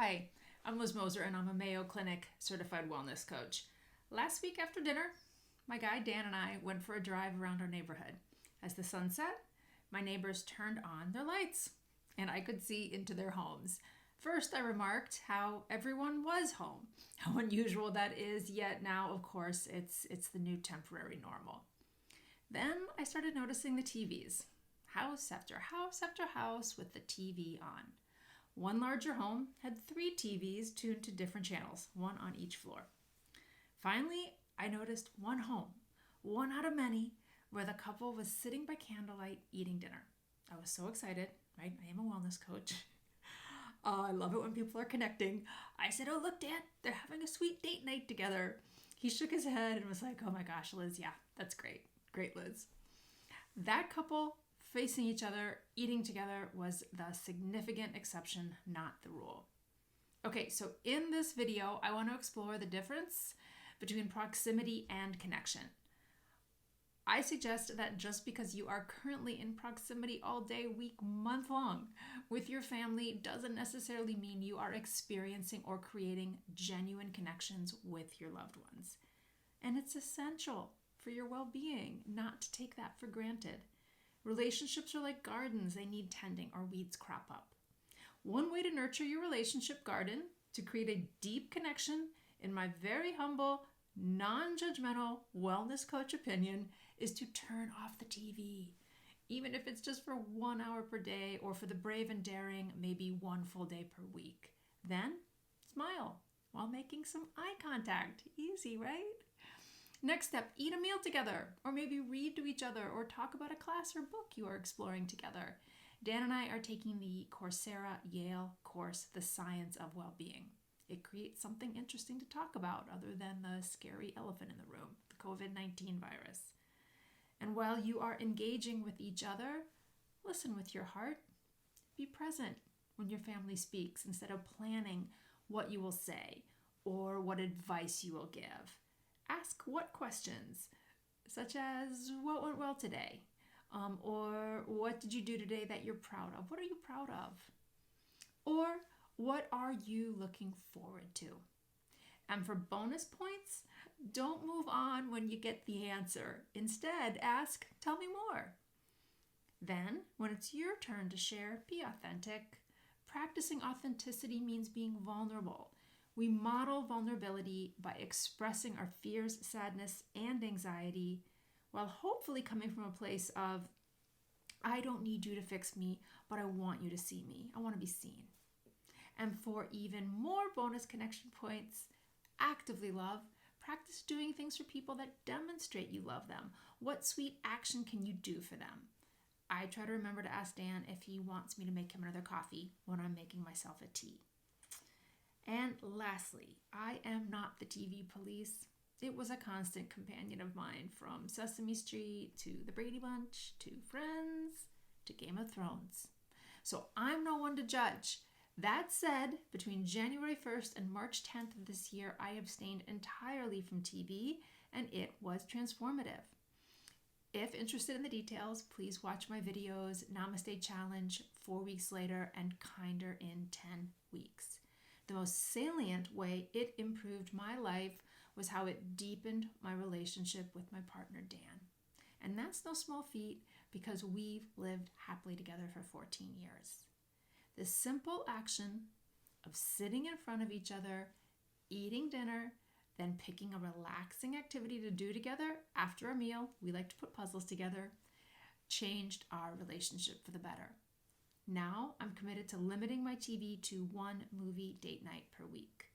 Hi, I'm Liz Moser and I'm a Mayo Clinic certified wellness coach. Last week after dinner, my guy Dan and I went for a drive around our neighborhood. As the sun set, my neighbors turned on their lights and I could see into their homes. First, I remarked how everyone was home, how unusual that is, yet now, of course, it's the new temporary normal. Then I started noticing the TVs, house after house after house with the TV on. One larger home had 3 TVs tuned to different channels, one on each floor. Finally, I noticed one home, one out of many, where the couple was sitting by candlelight eating dinner. I was so excited, right? I am a wellness coach. I love it when people are connecting. I said, "Oh, look, Dan, they're having a sweet date night together." He shook his head and was like, "Oh my gosh, Liz, yeah, that's great. Great, Liz." That couple facing each other, eating together was the significant exception, not the rule. Okay, so in this video, I want to explore the difference between proximity and connection. I suggest that just because you are currently in proximity all day, week, month long with your family doesn't necessarily mean you are experiencing or creating genuine connections with your loved ones. And it's essential for your well-being not to take that for granted. Relationships are like gardens, they need tending or weeds crop up. One way to nurture your relationship garden, to create a deep connection, in my very humble, non-judgmental wellness coach opinion, is to turn off the TV. Even if it's just for 1 hour per day, or for the brave and daring, maybe 1 full day per week. Then smile while making some eye contact. Easy, right? Next step, eat a meal together, or maybe read to each other, or talk about a class or book you are exploring together. Dan and I are taking the Coursera Yale course, The Science of Well-Being. It creates something interesting to talk about other than the scary elephant in the room, the COVID-19 virus. And while you are engaging with each other, listen with your heart. Be present when your family speaks instead of planning what you will say or what advice you will give. Ask what questions, such as what went well today, or what did you do today that you're proud of? What are you proud of? Or what are you looking forward to? And for bonus points, don't move on when you get the answer. Instead, ask, "Tell me more." Then, when it's your turn to share, be authentic. Practicing authenticity means being vulnerable. We model vulnerability by expressing our fears, sadness, and anxiety, while hopefully coming from a place of, "I don't need you to fix me, but I want you to see me. I want to be seen." And for even more bonus connection points, actively love. Practice doing things for people that demonstrate you love them. What sweet action can you do for them? I try to remember to ask Dan if he wants me to make him another coffee when I'm making myself a tea. And lastly, I am not the TV police. It was a constant companion of mine, from Sesame Street to The Brady Bunch to Friends to Game of Thrones. So I'm no one to judge. That said, between January 1st and March 10th of this year, I abstained entirely from TV, and it was transformative. If interested in the details, please watch my videos, Namaste Challenge, 4 weeks later, and Kinder in 10 weeks. The most salient way it improved my life was how it deepened my relationship with my partner, Dan. And that's no small feat, because we've lived happily together for 14 years. The simple action of sitting in front of each other, eating dinner, then picking a relaxing activity to do together after a meal — we like to put puzzles together — changed our relationship for the better. Now I'm committed to limiting my TV to 1 movie date night per week.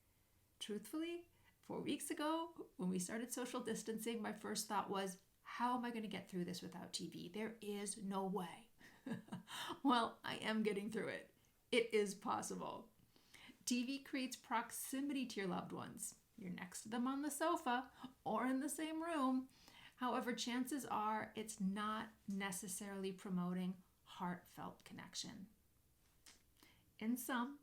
Truthfully, 4 weeks ago, when we started social distancing, my first thought was, how am I going to get through this without TV? There is no way. Well, I am getting through it. It is possible. TV creates proximity to your loved ones. You're next to them on the sofa or in the same room. However, chances are it's not necessarily promoting heartfelt connection. In sum,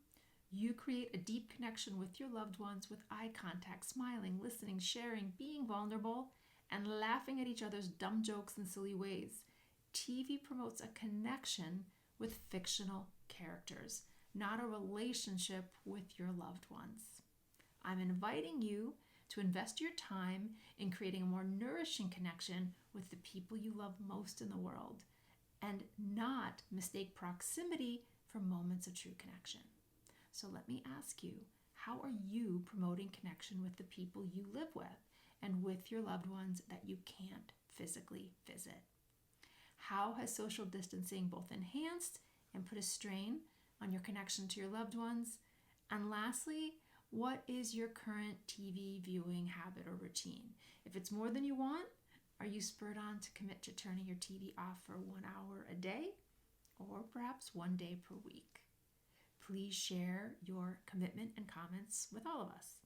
you create a deep connection with your loved ones with eye contact, smiling, listening, sharing, being vulnerable, and laughing at each other's dumb jokes and silly ways. TV promotes a connection with fictional characters, not a relationship with your loved ones. I'm inviting you to invest your time in creating a more nourishing connection with the people you love most in the world, and not mistake proximity for moments of true connection. So let me ask you, how are you promoting connection with the people you live with and with your loved ones that you can't physically visit? How has social distancing both enhanced and put a strain on your connection to your loved ones? And lastly, what is your current TV viewing habit or routine? If it's more than you want, are you spurred on to commit to turning your TV off for 1 hour a day, or perhaps 1 day per week? Please share your commitment and comments with all of us.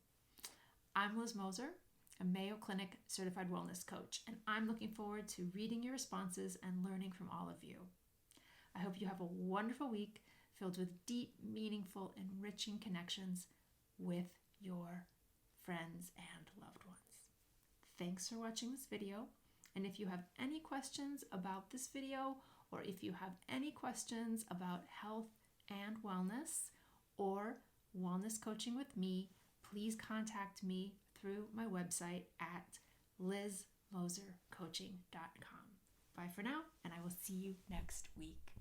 I'm Liz Moser, a Mayo Clinic certified wellness coach, and I'm looking forward to reading your responses and learning from all of you. I hope you have a wonderful week filled with deep, meaningful, enriching connections with your friends and loved ones. Thanks for watching this video. And if you have any questions about this video, or if you have any questions about health and wellness or wellness coaching with me, please contact me through my website at lizmosercoaching.com. Bye for now, and I will see you next week.